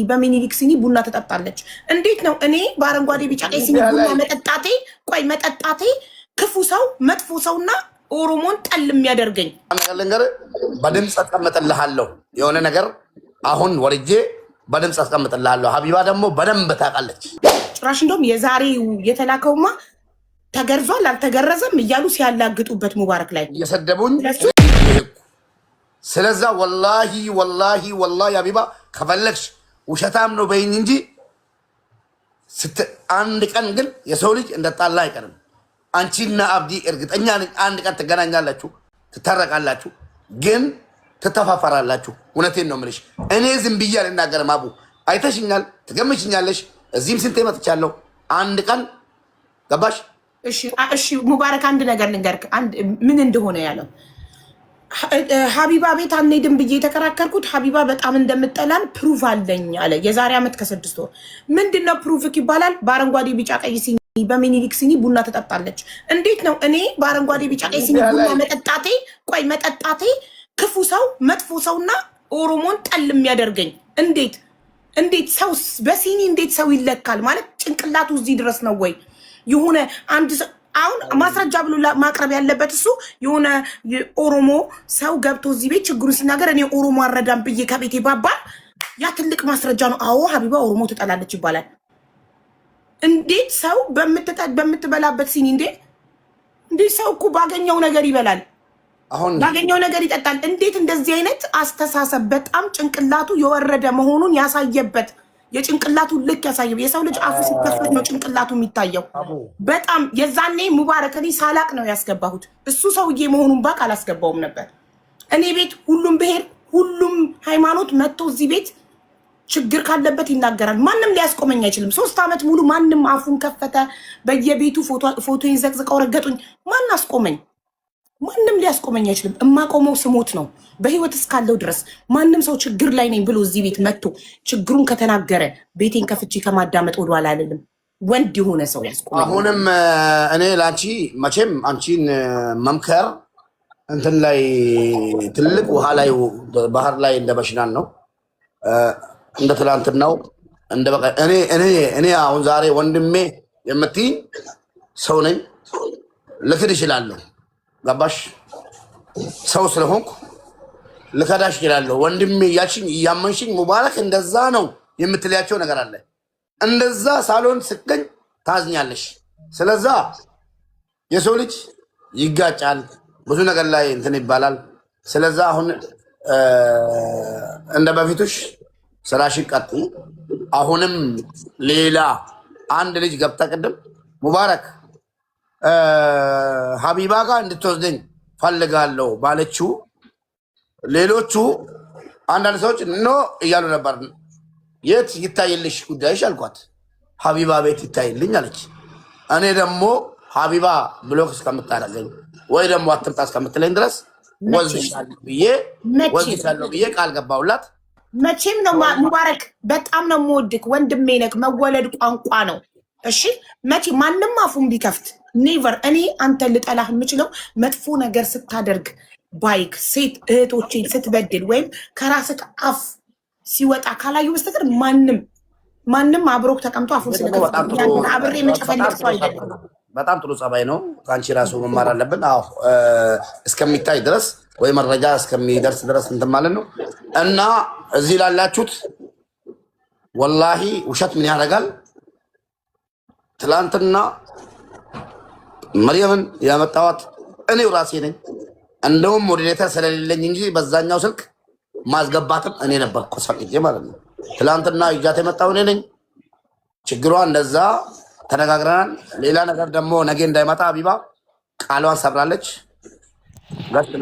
በሚኒሊክ ሲኒ ቡና ተጠጣለች። እንዴት ነው እኔ በአረንጓዴ ቢጫ ቀይ ሲኒ ቡና መጠጣቴ ክፉ ሰው መጥፎ ሰውና ኦሮሞን ጠል የሚያደርገኝ? ነገር በድምጽ አስቀምጥልሃለሁ። የሆነ ነገር አሁን ወርጄ በድምጽ አስቀምጥልሃለሁ። ሀቢባ ደግሞ በደንብ ታውቃለች። ጭራሽ እንደውም የዛሬው የተላከውማ ተገርዟል አልተገረዘም እያሉ ሲያላግጡበት ሙባረክ ላይ እየሰደቡኝ ስለዛ ወላሂ ሀቢባ ከፈለግሽ ውሸታም ነው በይኝ እንጂ አንድ ቀን ግን የሰው ልጅ እንደጣላ አይቀርም። አንቺና አብዲ እርግጠኛ ነኝ አንድ ቀን ትገናኛላችሁ፣ ትታረቃላችሁ፣ ግን ትተፋፈራላችሁ። እውነቴን ነው የምልሽ። እኔ ዝም ብዬ አልናገርም። አቡ አይተሽኛል፣ ትገምችኛለሽ። እዚህም ስንቴ መጥቻለሁ። አንድ ቀን ገባሽ? እሺ ሙባረክ አንድ ነገር ልንገርክ፣ ምን እንደሆነ ያለው ሀቢባ ቤት አንሄድም ብዬ የተከራከርኩት ሀቢባ በጣም እንደምጠላን ፕሩፍ አለኝ አለ። የዛሬ ዓመት ከ6 ወር ምንድነው ፕሩፍክ ይባላል። በአረንጓዴ ቢጫ ቀይ ሲኒ በሚኒሊክ ሲኒ ቡና ተጠጣለች። እንዴት ነው እኔ በአረንጓዴ ቢጫ ቀይ ሲኒ ቡና መጠጣቴ ክፉ ሰው መጥፎ ሰውና ኦሮሞን ጠል የሚያደርገኝ? እንዴት ሰው በሲኒ እንዴት ሰው ይለካል? ማለት ጭንቅላቱ እዚህ ድረስ ነው ወይ? የሆነ አንድ አሁን ማስረጃ ብሎ ማቅረብ ያለበት እሱ የሆነ ኦሮሞ ሰው ገብቶ እዚህ ቤት ችግሩ ሲናገር እኔ ኦሮሞ አረዳም ብዬ ከቤቴ ባባል ያ ትልቅ ማስረጃ ነው። አዎ ሀቢባ ኦሮሞ ትጠላለች ይባላል። እንዴት ሰው በምትበላበት ሲኒ እንዴት ሰው እኮ ባገኘው ነገር ይበላል፣ ባገኘው ነገር ይጠጣል። እንዴት እንደዚህ አይነት አስተሳሰብ በጣም ጭንቅላቱ የወረደ መሆኑን ያሳየበት የጭንቅላቱ ልክ ያሳየው። የሰው ልጅ አፉ ሲከፈት ነው ጭንቅላቱ የሚታየው። በጣም የዛኔ ሙባረክ እኔ ሳላቅ ነው ያስገባሁት። እሱ ሰውዬ መሆኑን ባቅ አላስገባውም ነበር። እኔ ቤት ሁሉም ብሔር ሁሉም ሃይማኖት መጥቶ እዚህ ቤት ችግር ካለበት ይናገራል። ማንም ሊያስቆመኝ አይችልም። 3 ዓመት ሙሉ ማንም አፉን ከፈተ። በየቤቱ ፎቶ ይዘቅዝቀው ረገጡኝ። ማን አስቆመኝ? ማንም ሊያስቆመኝ አይችልም። እማቆመው ስሞት ነው። በህይወት እስካለው ድረስ ማንም ሰው ችግር ላይ ነኝ ብሎ እዚህ ቤት መጥቶ ችግሩን ከተናገረ ቤቴን ከፍቼ ከማዳመጥ ወደኋላ አልልም። ወንድ የሆነ ሰው ያስቆመኝ። አሁንም እኔ ላንቺ መቼም አንቺን መምከር እንትን ላይ ትልቅ ውሃ ላይ ባህር ላይ እንደ በሽናን ነው እንደ ትላንትናው እንደ በቃ እኔ አሁን ዛሬ ወንድሜ የምትይኝ ሰው ነኝ። ልክድ እችላለሁ። ገባሽ? ሰው ስለሆንኩ ልከዳሽ እችላለሁ። ወንድሜ እያልሽኝ እያመንሽኝ ሙባረክ እንደዛ ነው የምትለያቸው ነገር አለ። እንደዛ ሳሎን ስገኝ ታዝኛለሽ። ስለዛ የሰው ልጅ ይጋጫል፣ ብዙ ነገር ላይ እንትን ይባላል። ስለዛ አሁን እንደ በፊቱሽ ስራሽን ቀጥይ። አሁንም ሌላ አንድ ልጅ ገብታ ቅድም ሙባረክ ሀቢባ ጋር እንድትወስደኝ ፈልጋለሁ ባለችው ሌሎቹ አንዳንድ ሰዎች ኖ እያሉ ነበር። የት ይታይልሽ ጉዳይሽ አልኳት። ሀቢባ ቤት ይታይልኝ አለች። እኔ ደግሞ ሀቢባ ብሎክ እስከምታደርገኝ ወይ ደግሞ አትምጣ እስከምትለኝ ድረስ ወዝሻለሁ ብዬ ቃል ገባሁላት። መቼም ነው ሙባረክ በጣም ነው የምወድክ ወንድሜ ነክ። መወለድ ቋንቋ ነው። እሺ መቼ ማንም አፉን ቢከፍት ኔቨር እኔ አንተ ልጠላህ የምችለው መጥፎ ነገር ስታደርግ ባይክ ሴት እህቶችን ስትበድል ወይም ከራስህ አፍ ሲወጣ ካላዩ በስተቀር ማንም አብሮክ ተቀምጦ አፉን ስለከፍት አብሬ መጨፈልቅ ሰው አይደለም። በጣም ጥሩ ጸባይ ነው። ከአንቺ ራሱ መማር አለብን። አዎ እስከሚታይ ድረስ ወይ መረጃ እስከሚደርስ ድረስ እንትን ማለት ነው። እና እዚህ ላላችሁት ወላሂ ውሸት ምን ያደርጋል? ትላንትና መርየምን ያመጣዋት እኔው ራሴ ነኝ። እንደውም ሞዴሬተር ስለሌለኝ እንጂ በዛኛው ስልክ ማስገባትም እኔ ነበርኩ ፈቅጄ ማለት ነው። ትላንትና ይጃት የመጣው እኔ ነኝ። ችግሯ እንደዛ ተነጋግረናል። ሌላ ነገር ደግሞ ነገ እንዳይመጣ ሀቢባ ቃሏን ሰብራለች። ገስት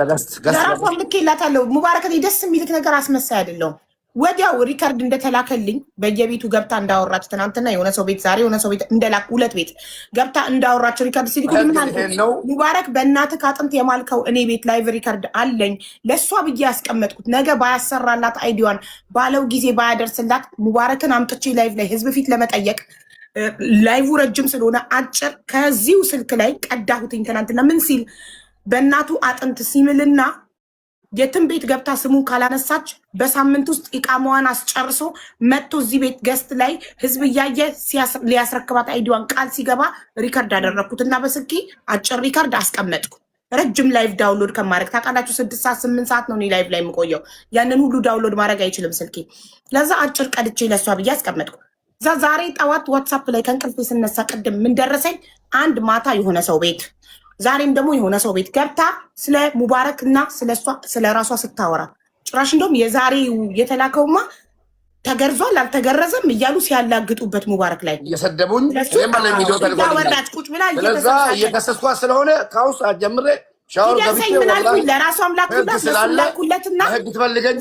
ራሷን ልኬላታለሁ። ሙባረክ ደስ የሚልክ ነገር አስመሳይ አይደለሁም። ወዲያው ሪከርድ እንደተላከልኝ በየቤቱ ገብታ እንዳወራች ትናንትና የሆነ ሰው ቤት ዛሬ የሆነ ሰው ቤት እንደላክ 2 ቤት ገብታ እንዳወራች ሪከርድ ሲልኩልኝ ምን አልኩ? ሙባረክ በእናትህ አጥንት የማልከው እኔ ቤት ላይቭ ሪከርድ አለኝ። ለሷ ብዬ ያስቀመጥኩት ነገ ባያሰራላት አይዲዋን ባለው ጊዜ ባያደርስላት ሙባረክን አምጥቼ ላይቭ ላይ ህዝብ ፊት ለመጠየቅ ላይቭ ረጅም ስለሆነ አጭር ከዚሁ ስልክ ላይ ቀዳሁትኝ። ትናንትና ምን ሲል በእናቱ አጥንት ሲምልና የትም ቤት ገብታ ስሙን ካላነሳች በሳምንት ውስጥ ኢቃማዋን አስጨርሶ መጥቶ እዚህ ቤት ገስት ላይ ህዝብ እያየ ሊያስረክባት አይዲዋን ቃል ሲገባ ሪከርድ አደረግኩት እና በስልኬ አጭር ሪከርድ አስቀመጥኩ። ረጅም ላይቭ ዳውንሎድ ከማድረግ ታውቃላችሁ፣ 6 ሰዓት 8 ሰዓት ነው እኔ ላይቭ ላይ የምቆየው። ያንን ሁሉ ዳውንሎድ ማድረግ አይችልም ስልኬ። ለዛ አጭር ቀድቼ ለሷ ብዬ አስቀመጥኩ። ዛሬ ጠዋት ዋትሳፕ ላይ ከእንቅልፌ ስነሳ ቅድም ምን ደረሰኝ? አንድ ማታ የሆነ ሰው ቤት ዛሬም ደግሞ የሆነ ሰው ቤት ገብታ ስለ ሙባረክ እና ስለ ራሷ ስታወራ ጭራሽ እንደውም የዛሬው የተላከውማ ተገርዟል አልተገረዘም እያሉ ሲያላግጡበት ሙባረክ ላይ እየሰደቡኝ ወራች ቁጭ ብላ እየከሰስኳት ስለሆነ ከአሁን ሰዓት ጀምሬ ሻወር ገብቼ ለራሷም ላኩለትና በህግ ትፈልገኝ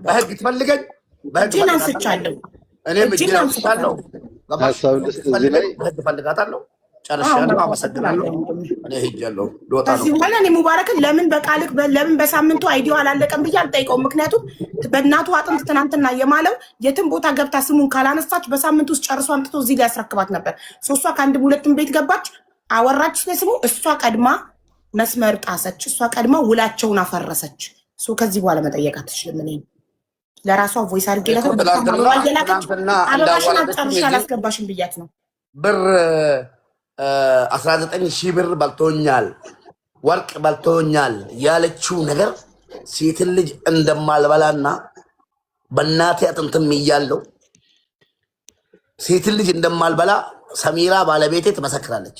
በህግ ትፈልገኝ እጅን አንስቻለሁ። እኔም እጅን አንስቻለሁ። በህግ ፈልጋታለሁ። ጨርሻለሁ። አመሰግናለሁ። እኔ ሄጃለሁ። ልወጣ ነው። ከዚህ በኋላ እኔ ሙባረክን ለምን በቃልክ ለምን በሳምንቱ አይዲዮ አላለቀም ብዬ አልጠይቀውም። ምክንያቱም በእናቱ አጥንት ትናንትና የማለው የትም ቦታ ገብታ ስሙን ካላነሳች በሳምንቱ ውስጥ ጨርሶ አምጥቶ እዚህ ላይ ያስረክባት ነበር። እሷ ከአንድ ሁለትም ቤት ገባች፣ አወራች ስለስሙ። እሷ ቀድማ መስመር ጣሰች። እሷ ቀድማ ውላቸውን አፈረሰች። ከዚህ በኋላ መጠየቅ አትችልም። እኔ ለራሷ ቮይስ አድርጌ አበባሽን አጨርሻ አላስገባሽም ብያት ነው ብር 19,000 ብር በልቶኛል፣ ወርቅ በልቶኛል ያለችው ነገር ሴትን ልጅ እንደማልበላና በእናቴ አጥንትም እያለው ሴትን ልጅ እንደማልበላ ሰሚራ ባለቤቴ ትመሰክራለች።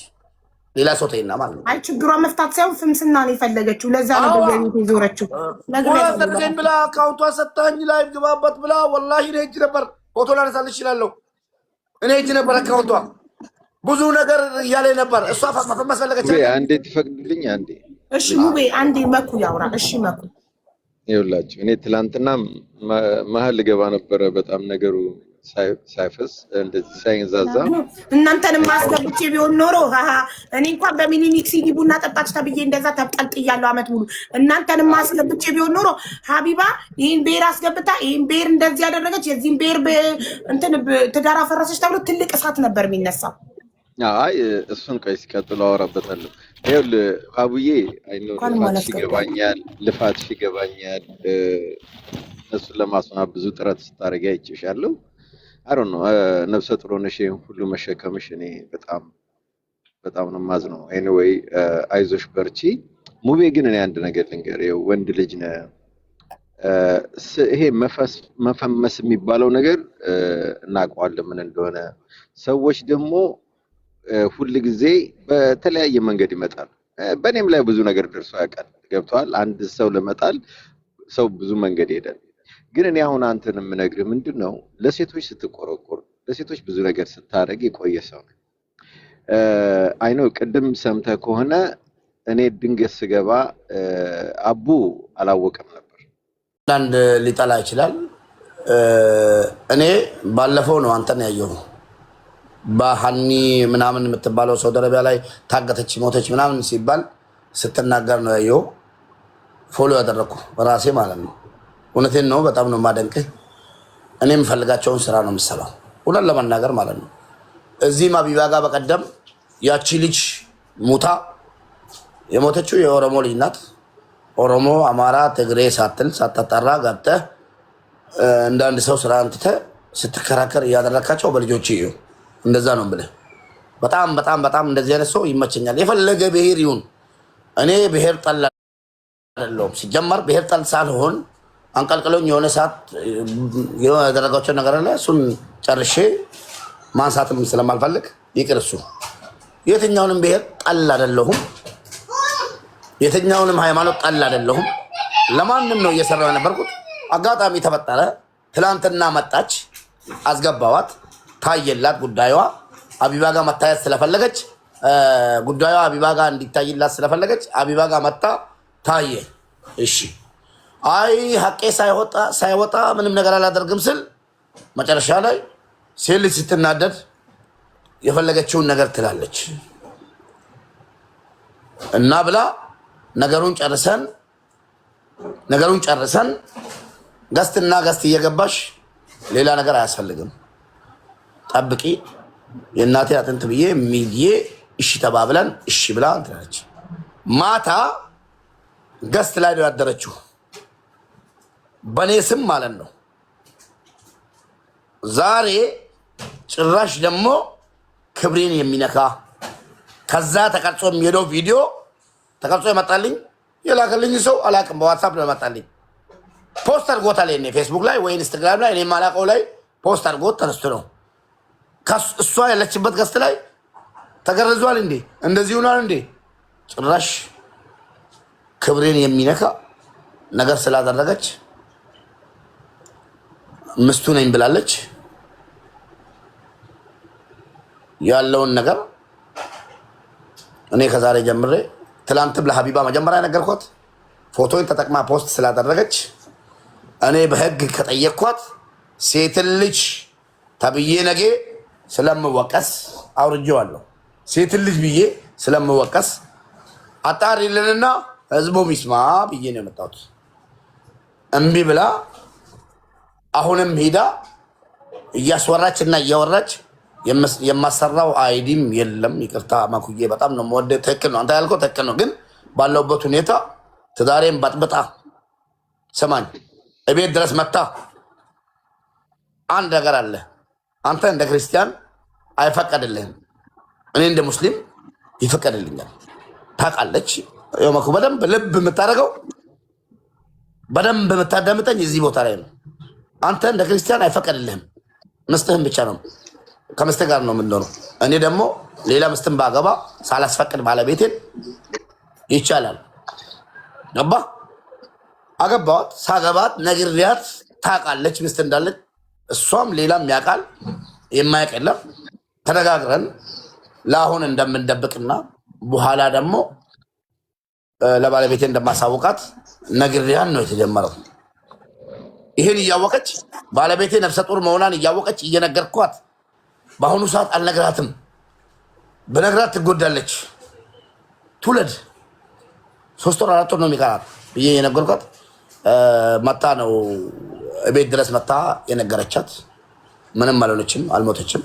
ሌላ ሰው ተይና ማለት ነው። አይ ችግሯ መፍታት ሳይሆን ፍምስና ነው የፈለገችው። ለዛ ነው በየቤት የዞረችው። ነገርኝ ብላ አካውንቷ ሰጣኝ ላይ ግባበት ብላ ወላሂ እኔ እጅ ነበር ፎቶ ላነሳልሽ እችላለሁ። እኔ እጅ ነበር አካውንቷ ብዙ ነገር እያለ ነበር። እሷ መፈመስ ፈለገች። አንዴ ትፈቅድልኝ? አንዴ እሺ ሙቤ አንዴ መኩ ያውራ። እሺ መኩ ይኸውላችሁ፣ እኔ ትላንትና መሀል ልገባ ነበረ። በጣም ነገሩ ሳይፈስ እንደዚህ ሳይንዛዛ እናንተንም ማስገብቼ ቢሆን ኖሮ እኔ እንኳን በሚኒሊክ ሲዲ ቡና ጠጣች ተብዬ እንደዛ ተብጠልጥያለሁ አመት ሙሉ። እናንተንም ማስገብቼ ቢሆን ኖሮ ሀቢባ ይህን ብሔር አስገብታ ይህን ብሔር እንደዚህ ያደረገች የዚህን ብሔር እንትን ትዳር አፈረሰች ተብሎ ትልቅ እሳት ነበር የሚነሳው። አይ እሱን ቆይ ሲቀጥሉ አወራበታለሁ። ይኸውልህ አቡዬ ልፋትሽ ይገባኛል፣ ልፋትሽ ይገባኛል። እሱን ለማስማት ብዙ ጥረት ስታደርጊ አይቼሻለሁ። አሮ ነው ነፍሰ ጥሩ ነሽ ሁሉ መሸከምሽ እኔ በጣም ነው የማዝነው። ኤኒዌይ አይዞሽ በርቺ። ሙቤ ግን እኔ አንድ ነገር ልንገርህ፣ ወንድ ልጅ ነህ። ይሄ መፈመስ የሚባለው ነገር እናውቀዋለን ምን እንደሆነ። ሰዎች ደግሞ ሁል ጊዜ በተለያየ መንገድ ይመጣል። በእኔም ላይ ብዙ ነገር ደርሶ ያውቃል። ገብቷል። አንድ ሰው ለመጣል ሰው ብዙ መንገድ ይሄዳል። ግን እኔ አሁን አንተን የምነግርህ ምንድን ነው፣ ለሴቶች ስትቆረቆር፣ ለሴቶች ብዙ ነገር ስታደርግ የቆየ ሰው ነው። አይኖ ቅድም ሰምተህ ከሆነ እኔ ድንገት ስገባ አቡ አላወቀም ነበር። አንድ ሊጠላ ይችላል። እኔ ባለፈው ነው አንተን ያየሁ በሀኒ ምናምን የምትባለው ሳውዲ አረቢያ ላይ ታገተች ሞተች ምናምን ሲባል ስትናገር ነው ያየሁ። ፎሎ ያደረኩ ራሴ ማለት ነው። እውነቴን ነው። በጣም ነው የማደንቅህ። እኔ የምፈልጋቸውን ስራ ነው የምሰራው፣ እውነት ለመናገር ማለት ነው። እዚህም አቢባ ጋር በቀደም ያቺ ልጅ ሙታ የሞተችው የኦሮሞ ልጅ ናት። ኦሮሞ፣ አማራ፣ ትግሬ ሳትል ሳታጣራ ገብተህ እንደ አንድ ሰው ስራ እንትተህ ስትከራከር እያደረካቸው በልጆች እዩ። እንደዛ ነው ብለህ በጣም በጣም በጣም እንደዚህ አይነት ሰው ይመቸኛል። የፈለገ ብሔር ይሁን። እኔ ብሔር ጠል አይደለሁም። ሲጀመር ብሔር ጠል ሳልሆን አንቀልቅሎኝ የሆነ ሰዓት ያደረጋቸው ነገር አለ። እሱን ጨርሼ ማንሳትም ስለማልፈልግ ይቅር። እሱ የትኛውንም ብሔር ጠል አይደለሁም። የትኛውንም ሃይማኖት ጠል አይደለሁም። ለማንም ነው እየሰራው የነበርኩት። አጋጣሚ ተፈጠረ። ትላንትና መጣች፣ አስገባዋት፣ ታየላት። ጉዳዩዋ አቢባ ጋር መታየት ስለፈለገች ጉዳዩዋ አቢባ ጋር እንዲታይላት ስለፈለገች አቢባ ጋር መጣ፣ ታየ። እሺ አይ ሀቄ ሳይወጣ ምንም ነገር አላደርግም ስል መጨረሻ ላይ ሴት ልጅ ስትናደድ የፈለገችውን ነገር ትላለች እና ብላ ነገሩን ጨርሰን ገስትና ገስት እየገባሽ ሌላ ነገር አያስፈልግም ጠብቂ የእናቴ አጥንት ብዬ ሚዲዬ እሺ ተባብለን እሺ ብላ እንትላለች። ማታ ገስት ላይ ነው ያደረችው በኔ ስም ማለት ነው። ዛሬ ጭራሽ ደግሞ ክብሬን የሚነካ ከዛ ተቀርጾ የሚሄደው ቪዲዮ ተቀርጾ ይመጣልኝ። የላከልኝ ሰው አላቅም፣ በዋትሳፕ ነው ይመጣልኝ። ፖስት አድርጎታል እኔ ፌስቡክ ላይ ወይ ኢንስታግራም ላይ እኔ ማላቀው ላይ ፖስት አድርጎት ተነስቶ ነው እሷ ያለችበት ገስት ላይ ተገርዟል እንዴ እንደዚህ ሆኗል እንዴ። ጭራሽ ክብሬን የሚነካ ነገር ስላደረገች ምስቱ ነኝ ብላለች። ያለውን ነገር እኔ ከዛሬ ጀምሬ ትላንትም ለሀቢባ መጀመሪያ ነገርኳት። ፎቶን ተጠቅማ ፖስት ስላደረገች እኔ በህግ ከጠየቅኳት ሴትን ልጅ ተብዬ ነገ ስለምወቀስ አውርጄዋለሁ። ሴትን ልጅ ብዬ ስለምወቀስ አጣሪልንና ህዝቡ ሚስማ ብዬ ነው የመጣሁት። እምቢ ብላ አሁንም ሄዳ እያስወራች እና እያወራች የማሰራው አይዲም የለም። ይቅርታ ማኩዬ በጣም ነው የምወደው። ትክክል ነው አንተ ያልከው ትክክል ነው። ግን ባለውበት ሁኔታ ትዳሬን ባጥብጣ ሰማኝ እቤት ድረስ መታ። አንድ ነገር አለ። አንተ እንደ ክርስቲያን አይፈቀድልህም፣ እኔ እንደ ሙስሊም ይፈቀድልኛል። ታውቃለች። ማኩ በደንብ ልብ የምታደርገው በደንብ የምታዳምጠኝ እዚህ ቦታ ላይ ነው። አንተ እንደ ክርስቲያን አይፈቀድልህም፣ ምስትህን ብቻ ነው ከምስትህ ጋር ነው የምንኖረው። እኔ ደግሞ ሌላ ምስትም ባገባ ሳላስፈቅድ ባለቤቴን ይቻላል። ገባ አገባዋት። ሳገባት ነግሬያት ታውቃለች ምስት እንዳለች። እሷም ሌላም ያውቃል፣ የማያውቅ የለም። ተነጋግረን ለአሁን እንደምንደብቅና በኋላ ደግሞ ለባለቤቴ እንደማሳውቃት ነግሬያን ነው የተጀመረው። ይህን እያወቀች ባለቤቴ ነፍሰ ጡር መሆኗን እያወቀች እየነገርኳት በአሁኑ ሰዓት አልነግራትም። በነግራት ትጎዳለች። ትውለድ 3 ወር 4 ወር ነው የሚቀራት ብዬ የነገርኳት መታ ነው ቤት ድረስ መታ የነገረቻት። ምንም አልሆነችም፣ አልሞተችም።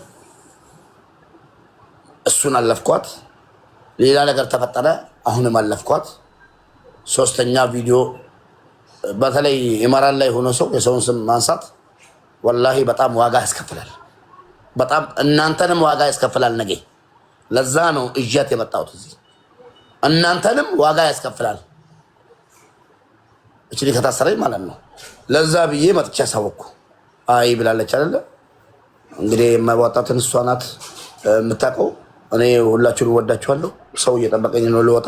እሱን አለፍኳት። ሌላ ነገር ተፈጠረ፣ አሁንም አለፍኳት። 3ኛ ቪዲዮ በተለይ ኢማራን ላይ ሆኖ ሰው የሰውን ስም ማንሳት ወላሂ በጣም ዋጋ ያስከፍላል። በጣም እናንተንም ዋጋ ያስከፍላል። ነገ ለዛ ነው እጃት የመጣሁት እዚህ። እናንተንም ዋጋ ያስከፍላል። እቺ ከታሰረኝ ማለት ነው። ለዛ ብዬ መጥቻ ያሳወቅኩ። አይ ብላለች አይደለ? እንግዲህ የማይዋጣትን እሷ ናት የምታውቀው። እኔ ሁላችሁን ወዳችኋለሁ። ሰው እየጠበቀኝ ነው ልወጣ።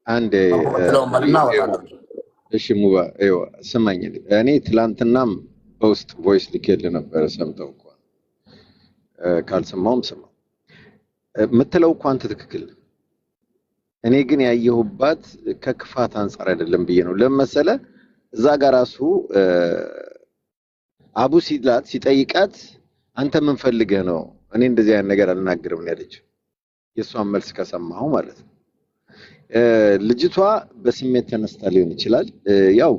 አንዴ እሺ ሙባ ስማኝ። እኔ ትላንትናም በውስጥ ቮይስ ልኬልህ ነበረ። ሰምተው እንኳን ካልሰማውም ስማ። የምትለው እኮ አንተ ትክክል። እኔ ግን ያየሁባት ከክፋት አንጻር አይደለም ብዬ ነው። ለመሰለ እዛ ጋር ራሱ አቡ ሲላት ሲጠይቃት አንተ ምን ፈልገህ ነው? እኔ እንደዚህ አይነት ነገር አልናገርም ነው ያለችው። የሷን መልስ ከሰማው ማለት ነው። ልጅቷ በስሜት ተነስታ ሊሆን ይችላል። ያው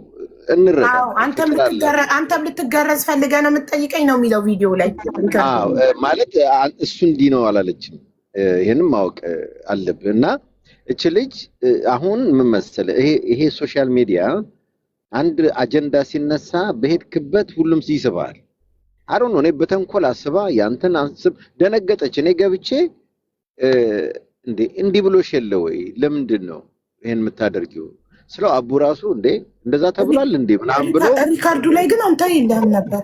እንረዳ። አንተም ልትገረዝ ፈልገህ ነው የምትጠይቀኝ ነው የሚለው ቪዲዮ ላይ። አዎ ማለት እሱ እንዲህ ነው አላለችም። ይሄንን ማወቅ አለብህ። እና እቺ ልጅ አሁን ምን መሰለህ፣ ይሄ ሶሻል ሚዲያ አንድ አጀንዳ ሲነሳ በሄድክበት ሁሉም ይስባል። አሮን እኔ በተንኮል አስባ ያንተን አንስብ ደነገጠች። እኔ ገብቼ እንዲህ ብሎሽ የለ ወይ ለምንድን ነው ይሄን የምታደርጊው ስለው አቡ ራሱ እንደዛ ተብሏል ምናምን ብሎ ሪካርዱ ላይ ግን አንተ የለም ነበር።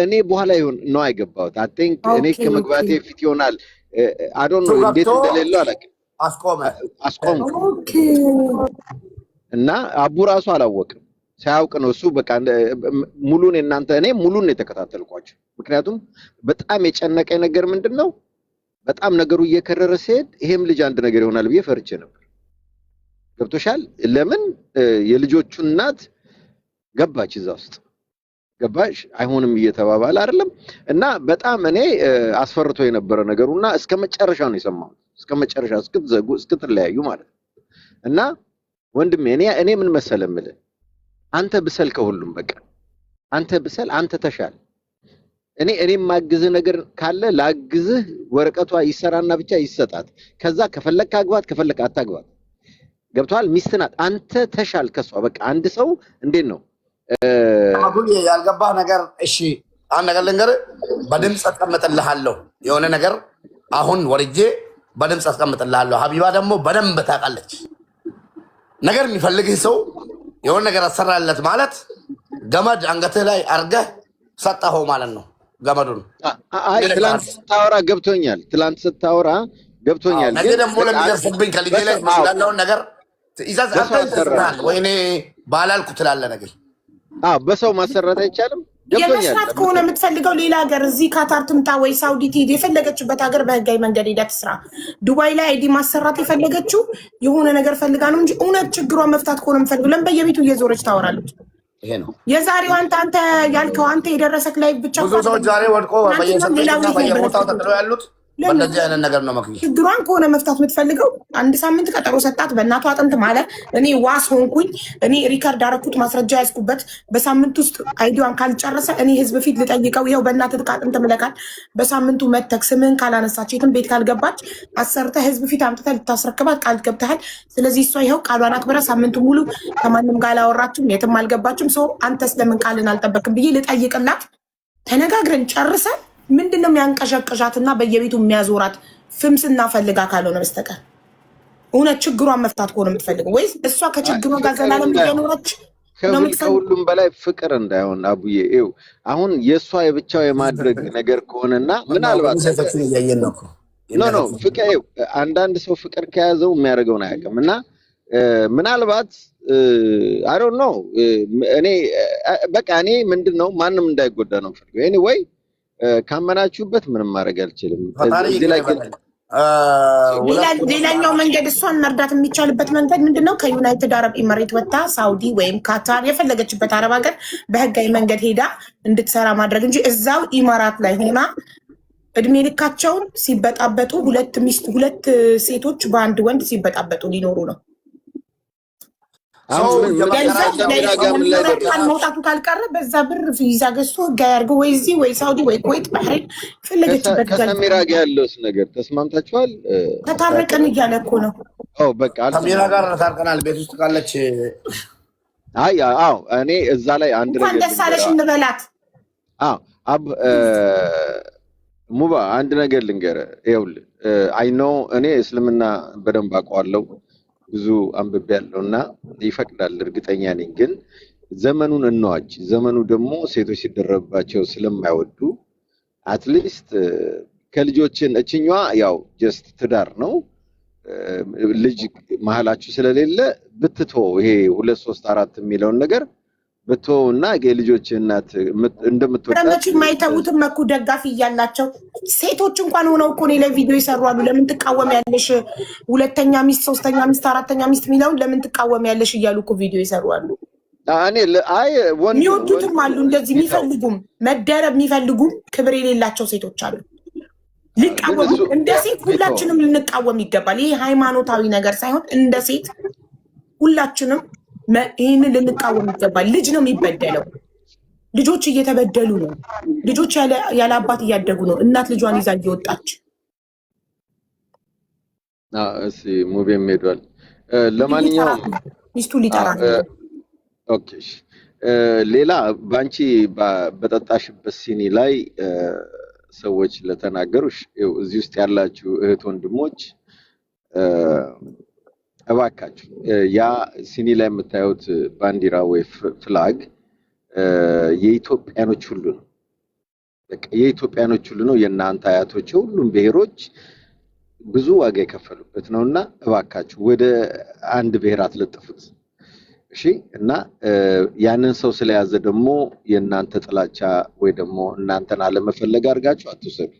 እኔ በኋላ ይሁን ነው አይገባውት አይ ቲንክ እኔ ከመግባቴ ፊት ይሆናል። አዶን ነው እንዴት እንደሌለው አላውቅም። አስቆም እና አቡ ራሱ አላወቅም። ሳያውቅ ነው እሱ በቃ ሙሉን እናንተ እኔ ሙሉን ነው የተከታተልኳቸው። ምክንያቱም በጣም የጨነቀኝ ነገር ምንድነው በጣም ነገሩ እየከረረ ሲሄድ ይሄም ልጅ አንድ ነገር ይሆናል ብዬ ፈርቼ ነበር። ገብቶሻል? ለምን የልጆቹ እናት ገባች እዛ ውስጥ ገባሽ አይሆንም እየተባባለ አይደለም። እና በጣም እኔ አስፈርቶ የነበረ ነገሩና እስከመጨረሻው ነው የሰማሁት። እስከመጨረሻ እስክትለያዩ ማለት ነው። እና ወንድሜ እኔ ምን መሰለህ አንተ ብሰል ከሁሉም በቃ አንተ ብሰል አንተ ተሻል። እኔ ማግዝህ ነገር ካለ ላግዝህ። ወረቀቷ ይሰራና ብቻ ይሰጣት። ከዛ ከፈለክ አግባት ከፈለክ አታግባት። ገብቷል። ሚስት ናት። አንተ ተሻል ከሷ። በቃ አንድ ሰው እንዴት ነው አሁን ያልገባህ ነገር? እሺ አንድ ነገር ልንገርህ፣ በድምፅ አስቀምጥልሃለሁ የሆነ ነገር አሁን ወርጄ በድምፅ አስቀምጥልሃለሁ። ሀቢባ ደግሞ በደንብ ታውቃለች። ነገር የሚፈልግህ ሰው የሆነ ነገር አሰራለት ማለት ገመድ አንገትህ ላይ አርገህ ሰጠኸው ማለት ነው። ገመዱን ትላንት ስታወራ ገብቶኛል። ትላንት ስታወራ ገብቶኛል። ነገ ደግሞ ለሚደርስብኝ ከልጄ ላይ ያለውን ነገር ትእዛዝ አንተ ወይኔ ባላልኩ ትላለህ ነገር በሰው ማሰራት አይቻልም። የመስራት ከሆነ የምትፈልገው ሌላ ሀገር እዚህ ካታር ትምጣ ወይ ሳውዲ ትሄድ፣ የፈለገችበት ሀገር በህጋዊ መንገድ ሄዳ ትስራ። ዱባይ ላይ አይዲ ማሰራት የፈለገችው የሆነ ነገር ፈልጋ ነው እንጂ እውነት ችግሯን መፍታት ከሆነ የምፈልገው ለምን በየቤቱ እየዞረች ታወራለች? ይሄ ነው የዛሬው አንተ ያልከው አንተ የደረሰክ ላይ ብቻ ብዙ ሰዎች ዛሬ ወድቆ በየቦታው ተጥለው ያሉት በእንደዚህ አይነት ነገር ነው። መክሊት ችግሯን ከሆነ መፍታት የምትፈልገው 1 ሳምንት ቀጠሮ ሰጣት። በእናቷ አጥንት ማለት እኔ ዋስ ሆንኩኝ። እኔ ሪካርድ አረኩት፣ ማስረጃ ያዝኩበት። በሳምንት ውስጥ አይዲዋን ካልጨረሰ እኔ ህዝብ ፊት ልጠይቀው። ይኸው በእናት አጥንት ምለካል። በሳምንቱ መተክ ስምህን ካላነሳች የትም ቤት ካልገባች አሰርተህ ህዝብ ፊት አምጥተህ ልታስረክባት ቃል ገብተሃል። ስለዚህ እሷ ይኸው ቃሏን አክብራ ሳምንቱ ሙሉ ከማንም ጋር አላወራችም፣ የትም አልገባችም። ሰው አንተስ ለምን ቃልን አልጠበቅም ብዬ ልጠይቅላት። ተነጋግረን ጨርሰን ምንድነው የሚያንቀሸቅሻትና በየቤቱ የሚያዞራት ፍምስና ፈልጋ ካልሆነ በስተቀር እውነት ችግሯን መፍታት ከሆነ የምትፈልገው ወይስ እሷ ከችግሯ ጋር ዘላለም እየኖረች ነው? ከሁሉም በላይ ፍቅር እንዳይሆን አቡዬ፣ ይኸው አሁን የእሷ የብቻው የማድረግ ነገር ከሆነና ምናልባት ኖ ፍቅር አንዳንድ ሰው ፍቅር ከያዘው የሚያደርገውን አያውቅም እና ምናልባት አይ ዶንት ኖ እኔ በቃ እኔ ምንድነው ማንም እንዳይጎዳ ነው ፈልገው ኤኒዌይ ካመናችሁበት ምንም ማድረግ አልችልም። ሌላኛው መንገድ እሷን መርዳት የሚቻልበት መንገድ ምንድነው? ከዩናይትድ አረብ ኤምሬት ወጣ ሳውዲ ወይም ካታር የፈለገችበት አረብ ሀገር በህጋዊ መንገድ ሄዳ እንድትሰራ ማድረግ እንጂ እዛው ኢማራት ላይ ሆና እድሜ ልካቸውን ሲበጣበጡ ሁለት ሴቶች በአንድ ወንድ ሲበጣበጡ ሊኖሩ ነው። መውጣቱ ካልቀረ በዛ ብር ቪዛ ገዝቶ ህጋዊ አድርገው ወይ እዚህ ወይ ሳውዲ ወይ ኩዌት ባህሬን ፈለገችበት። ከሰሚራ ጋር ያለውስ ነገር ተስማምታችኋል? ተታረቀን እያለ እኮ ነው። በቃ ከሰሚራ ጋር ታርቀናል። ቤት ውስጥ ካለች እኔ እዛ ላይ አንድ ነገር እንኳን ደስ አለሽ እንበላት። ሙባ አንድ ነገር ልንገርህ። ይኸውልህ አይ ኖ እኔ እስልምና በደንብ አውቀዋለሁ ብዙ አንብቤ ያለውና ይፈቅዳል እርግጠኛ ነኝ። ግን ዘመኑን እንዋጅ። ዘመኑ ደግሞ ሴቶች ሲደረባቸው ስለማይወዱ አትሊስት ከልጆችን እችኛዋ ያው ጀስት ትዳር ነው ልጅ መሀላችሁ ስለሌለ ብትቶ ይሄ 2 3 4 የሚለውን ነገር ብትወውና የልጆች እናት እንደምትወጣት የማይተውትም እኮ ደጋፊ እያላቸው ሴቶች እንኳን ሆነው እኮ እኔ ላይ ቪዲዮ ይሰራሉ። ለምን ትቃወሚያለሽ? ሁለተኛ ሚስት፣ ሶስተኛ ሚስት፣ አራተኛ ሚስት የሚለውን ለምን ትቃወሚያለሽ እያሉ እኮ ቪዲዮ ይሰራሉ። የሚወዱትም አሉ እንደዚህ የሚፈልጉም መደረብ የሚፈልጉም ክብር የሌላቸው ሴቶች አሉ። ሊቃወሙ እንደ ሴት ሁላችንም ልንቃወም ይገባል። ይሄ ሃይማኖታዊ ነገር ሳይሆን እንደ ሴት ሁላችንም ይህንን ልንቃወም ይገባል። ልጅ ነው የሚበደለው። ልጆች እየተበደሉ ነው። ልጆች ያለ አባት እያደጉ ነው። እናት ልጇን ይዛ እየወጣች ሙቤም ሄዷል። ለማንኛውም ሚስቱ ሊጠራ ኦኬ። ሌላ ባንቺ በጠጣሽበት ሲኒ ላይ ሰዎች ለተናገሩሽ እዚህ ውስጥ ያላችሁ እህት ወንድሞች እባካችሁ ያ ሲኒ ላይ የምታዩት ባንዲራ ወይ ፍላግ የኢትዮጵያኖች ሁሉ ነው። በቃ የኢትዮጵያኖች ሁሉ ነው። የእናንተ አያቶች ሁሉም ብሔሮች ብዙ ዋጋ የከፈሉበት ነውና እባካችሁ ወደ አንድ ብሔር አትለጥፉት። እሺ። እና ያንን ሰው ስለያዘ ደግሞ የእናንተ ጥላቻ ወይ ደግሞ እናንተን አለመፈለግ አድርጋችሁ አትውሰዱ።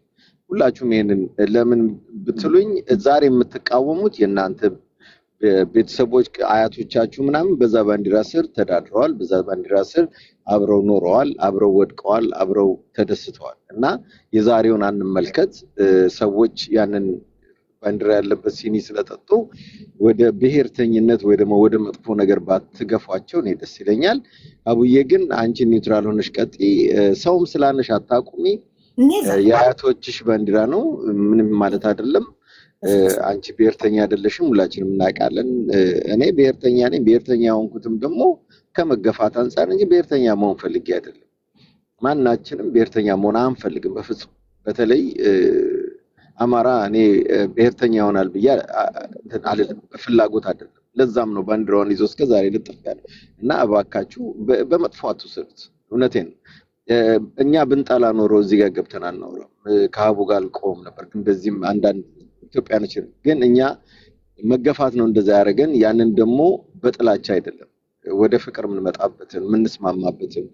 ሁላችሁም ይሄንን ለምን ብትሉኝ ዛሬ የምትቃወሙት የእናንተ ቤተሰቦች አያቶቻችሁ ምናምን በዛ ባንዲራ ስር ተዳድረዋል፣ በዛ ባንዲራ ስር አብረው ኖረዋል፣ አብረው ወድቀዋል፣ አብረው ተደስተዋል። እና የዛሬውን አንመልከት። ሰዎች ያንን ባንዲራ ያለበት ሲኒ ስለጠጡ ወደ ብሔርተኝነት ወይ ደግሞ ወደ መጥፎ ነገር ባትገፏቸው እኔ ደስ ይለኛል። አቡዬ ግን አንቺ ኒውትራል ሆነሽ ቀጢ። ሰውም ስላነሽ አታቁሚ። የአያቶችሽ ባንዲራ ነው፣ ምንም ማለት አይደለም። አንቺ ብሔርተኛ አይደለሽም፣ ሁላችንም እናውቃለን። እኔ ብሔርተኛ ነኝ። ብሔርተኛ የሆንኩትም ደግሞ ከመገፋት አንጻር እንጂ ብሔርተኛ መሆን ፈልጌ አይደለም። ማናችንም ብሔርተኛ መሆን አንፈልግም በፍጹም። በተለይ አማራ እኔ ብሔርተኛ ይሆናል ብዬ አልልም፣ በፍላጎት አይደለም። ለዛም ነው ባንዲራውን ይዞ እስከ ዛሬ ልጥፍ ያለው እና እባካችሁ በመጥፎ አትውሰዱት። እውነቴን ነው። እኛ ብንጠላ ኖሮ እዚህ ጋር ገብተን አናወራም፣ ከሀቡ ጋር አልቆም ነበር። ግን በዚህም አንዳንድ ኢትዮጵያኖች ግን እኛ መገፋት ነው እንደዛ ያደረገን። ያንን ደግሞ በጥላቻ አይደለም፣ ወደ ፍቅር የምንመጣበትን የምንስማማበትን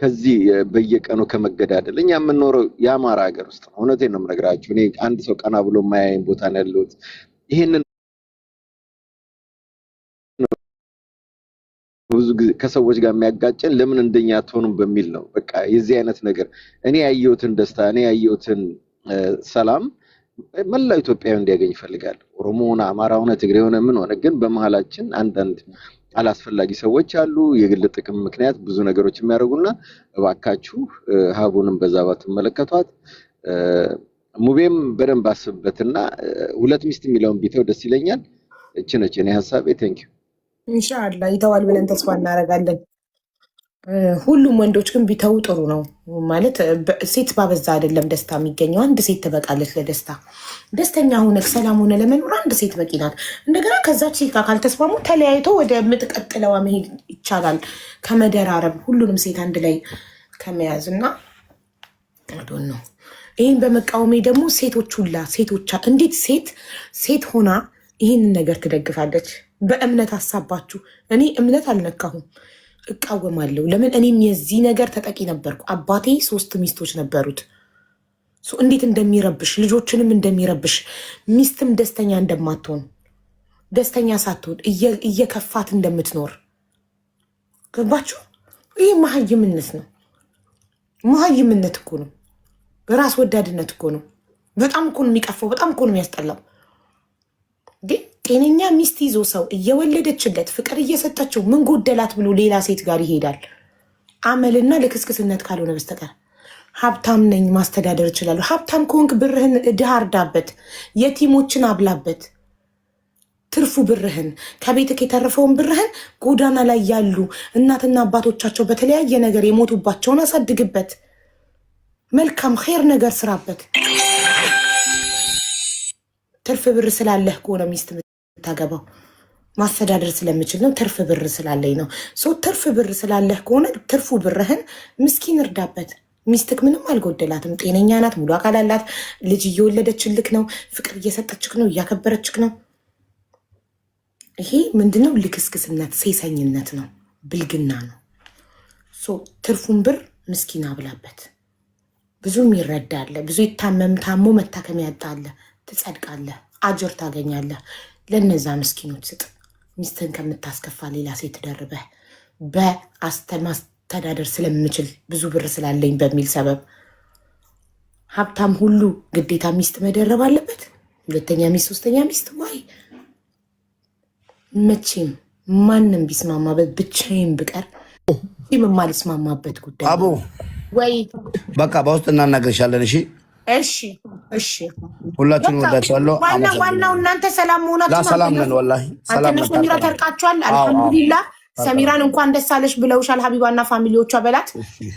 ከዚህ በየቀኑ ከመገዳደል እኛ የምንኖረው የአማራ ሀገር ውስጥ ነው። እውነቴን ነው የምነግራችሁ። እኔ አንድ ሰው ቀና ብሎ የማያየኝ ቦታ ነው ያለሁት። ይሄንን ብዙ ጊዜ ከሰዎች ጋር የሚያጋጨን ለምን እንደኛ አትሆኑም በሚል ነው። በቃ የዚህ አይነት ነገር እኔ ያየሁትን ደስታ እኔ ያየሁትን ሰላም መላው ኢትዮጵያዊ እንዲያገኝ ይፈልጋል። ኦሮሞ ሆነ አማራ ሆነ ትግሬ ሆነ ምን ሆነ ግን በመሀላችን አንዳንድ አላስፈላጊ ሰዎች አሉ፣ የግል ጥቅም ምክንያት ብዙ ነገሮች የሚያደርጉና እባካችሁ ሀቡንም በዛ ባትመለከቷት። ሙቤም በደንብ አስብበትና ሁለት ሚስት የሚለውን ቢተው ደስ ይለኛል። እቺ ነች እኔ ሀሳቤ። ቴንኪው። ኢንሻአላህ ይተዋል ብለን ተስፋ እናደርጋለን። ሁሉም ወንዶች ግን ቢተው ጥሩ ነው። ማለት ሴት ባበዛ አይደለም ደስታ የሚገኘው። አንድ ሴት ትበቃለች ለደስታ። ደስተኛ ሆነ ሰላም ሆነ ለመኖር አንድ ሴት በቂ ናት። እንደገና ከዛች ሴት ጋር ካልተስማሙ ተለያይቶ ወደ ምትቀጥለዋ መሄድ ይቻላል ከመደራረብ ሁሉንም ሴት አንድ ላይ ከመያዝ እና ነው። ይህን በመቃወሜ ደግሞ ሴቶች ሁላ ሴቶቻ እንዴት ሴት ሆና ይህንን ነገር ትደግፋለች? በእምነት አሳባችሁ። እኔ እምነት አልነካሁም፣ እቃወማለሁ። ለምን? እኔም የዚህ ነገር ተጠቂ ነበርኩ። አባቴ 3 ሚስቶች ነበሩት። እንዴት እንደሚረብሽ ልጆችንም እንደሚረብሽ ሚስትም ደስተኛ እንደማትሆን ደስተኛ ሳትሆን እየከፋት እንደምትኖር ገባችሁ? ይህ መሀይምነት ነው። መሀይምነት እኮ ነው። ራስ ወዳድነት እኮ ነው። በጣም እኮ ነው የሚቀፈው። በጣም እኮ ነው የሚያስጠላው። ጤነኛ ሚስት ይዞ ሰው እየወለደችለት ፍቅር እየሰጠችው ምን ጎደላት ብሎ ሌላ ሴት ጋር ይሄዳል። አመልና ልክስክስነት ካልሆነ በስተቀር ሀብታም ነኝ ማስተዳደር እችላለሁ። ሀብታም ከሆንክ ብርህን ድሃ እርዳበት፣ የቲሞችን አብላበት። ትርፉ ብርህን ከቤትክ የተረፈውን ብርህን ጎዳና ላይ ያሉ እናትና አባቶቻቸው በተለያየ ነገር የሞቱባቸውን አሳድግበት። መልካም ኸይር ነገር ስራበት። ትርፍ ብር ስላለህ ከሆነ ሚስት የምታገባው ማስተዳደር ስለምችል ነው፣ ትርፍ ብር ስላለኝ ነው። ትርፍ ብር ስላለህ ከሆነ ትርፉ ብርህን ምስኪን እርዳበት። ሚስትክ ምንም አልጎደላትም፣ ጤነኛ ናት፣ ሙሉ አካል አላት፣ ልጅ እየወለደችልክ ነው፣ ፍቅር እየሰጠችክ ነው፣ እያከበረችክ ነው። ይሄ ምንድነው? ልክስክስነት፣ ሴሰኝነት ነው፣ ብልግና ነው። ትርፉን ብር ምስኪን አብላበት። ብዙም ይረዳለ፣ ብዙ ታሞ መታከም ያጣለ፣ ትጸድቃለህ፣ አጅር ታገኛለህ። ለነዛ ምስኪኖች ስጥ። ሚስትን ከምታስከፋ ሌላ ሴት ደርበህ በማስተዳደር ስለምችል ብዙ ብር ስላለኝ በሚል ሰበብ ሀብታም ሁሉ ግዴታ ሚስት መደረብ አለበት? ሁለተኛ ሚስት፣ ሶስተኛ ሚስት? ዋይ መቼም ማንም ቢስማማበት ብቻዬን ብቀር የማልስማማበት ጉዳይ አቡ ወይ በቃ በውስጥ እናናገርሻለን። እሺ ሁላችሁንም ወዳችኋለሁ። ዋናው እናንተ ሰላም መሆናችሁ። ሰላም ነን ወላሂ። ሰላም ነን። ሰሚራ ተርቃችኋል። አልሐምዱሊላህ። ሰሚራን እንኳን ደስ አለሽ ብለውሻል ሀቢባና ፋሚሊዎቿ በላት።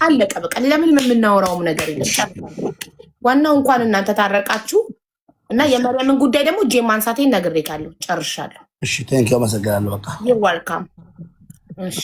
አለቀ በቃ። ለምን የምናወራውም ነገር የለም። ዋናው እንኳን እናንተ ታረቃችሁ እና የመርየምን ጉዳይ ደግሞ እጄ ማንሳቴን ነግሬካለሁ። ጨርሻለሁ። እሺ ቴንኪው። አመሰግናለሁ። በቃ ዩ ዌልካም። እሺ